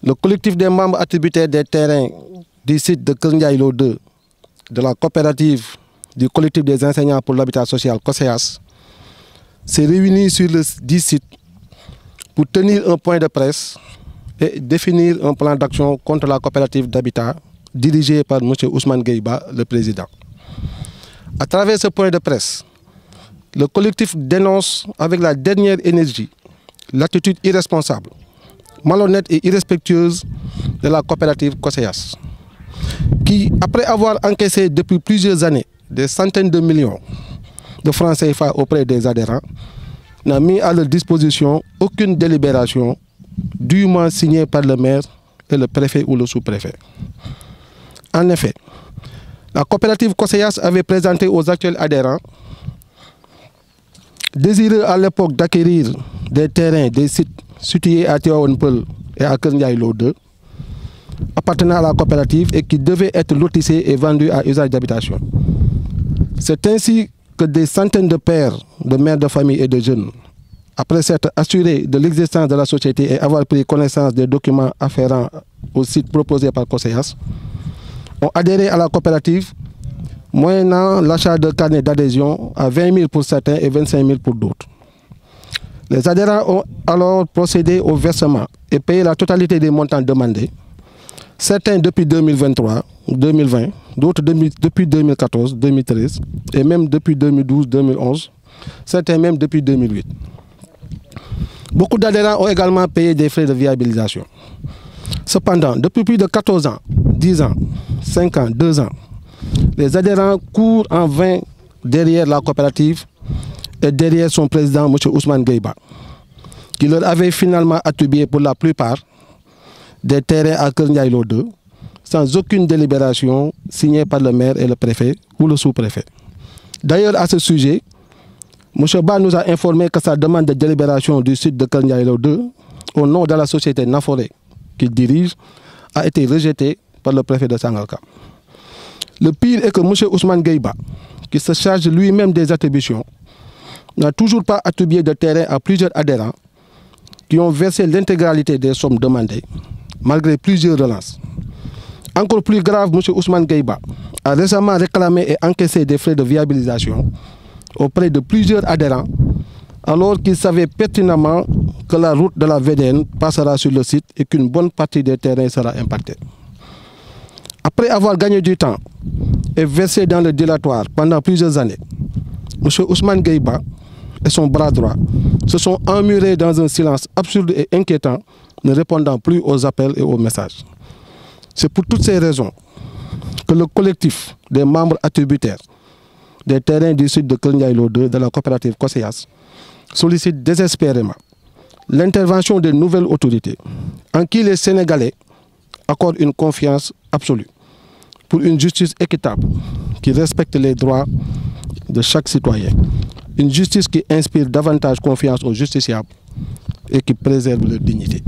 Le collectif des membres attributaires des terrains du site de Keur Ndiaye Lo 2 de la coopérative du collectif des enseignants pour l'habitat social COSEHAS s'est réuni sur le dit site pour tenir un point de presse et définir un plan d'action contre la coopérative d'habitat dirigée par M. Ousmane Gueye Ba, le président. À travers ce point de presse, le collectif dénonce avec la dernière énergie l'attitude irresponsable, malhonnête et irrespectueuse de la coopérative COSEHAS, qui, après avoir encaissé depuis plusieurs années des centaines de millions de francs CFA auprès des adhérents, n'a mis à leur disposition aucune délibération dûment signée par le maire et le préfet ou le sous-préfet. En effet, la coopérative COSEHAS avait présenté aux actuels adhérents, désireux à l'époque d'acquérir des terrains, des sites situés à Tivaouane Peulh et à Keur Ndiaye Lo 2, appartenant à la coopérative et qui devaient être lotissés et vendus à usage d'habitation. C'est ainsi que des centaines de pères, de mères de famille et de jeunes, après s'être assurés de l'existence de la société et avoir pris connaissance des documents afférents au site proposé par COSEHAS, ont adhéré à la coopérative moyennant l'achat de carnets d'adhésion à 20 000 pour certains et 25 000 pour d'autres. Les adhérents ont alors procédé au versement et payé la totalité des montants demandés, certains depuis 2023, 2020, d'autres depuis 2014, 2013 et même depuis 2012, 2011, certains même depuis 2008. Beaucoup d'adhérents ont également payé des frais de viabilisation. Cependant, depuis plus de 14 ans, 10 ans, 5 ans, 2 ans, les adhérents courent en vain derrière la coopérative et derrière son président, M. Ousmane Gueye Ba, qui leur avait finalement attribué pour la plupart des terrains à Keur Ndiaye Lo 2, sans aucune délibération signée par le maire et le préfet ou le sous-préfet. D'ailleurs, à ce sujet, M. Ba nous a informé que sa demande de délibération du site de Keur Ndiaye Lo 2, au nom de la société Naforé qu'il dirige, a été rejetée par le préfet de Sangalkam. Le pire est que M. Ousmane Gueye Ba, qui se charge lui-même des attributions, n'a toujours pas attribué de terrain à plusieurs adhérents qui ont versé l'intégralité des sommes demandées, malgré plusieurs relances. Encore plus grave, M. Ousmane Gueye Ba a récemment réclamé et encaissé des frais de viabilisation auprès de plusieurs adhérents, alors qu'il savait pertinemment que la route de la VDN passera sur le site et qu'une bonne partie des terrains sera impactée. Après avoir gagné du temps et versé dans le dilatoire pendant plusieurs années, M. Ousmane Gueye Ba et son bras droit se sont emmurés dans un silence absurde et inquiétant, ne répondant plus aux appels et aux messages. C'est pour toutes ces raisons que le collectif des membres attributaires des terrains du site de Keur Ndiaye Lo 2 de la coopérative COSEHAS sollicite désespérément l'intervention des nouvelles autorités en qui les Sénégalais accordent une confiance absolue pour une justice équitable qui respecte les droits de chaque citoyen. Une justice qui inspire davantage confiance aux justiciables et qui préserve leur dignité.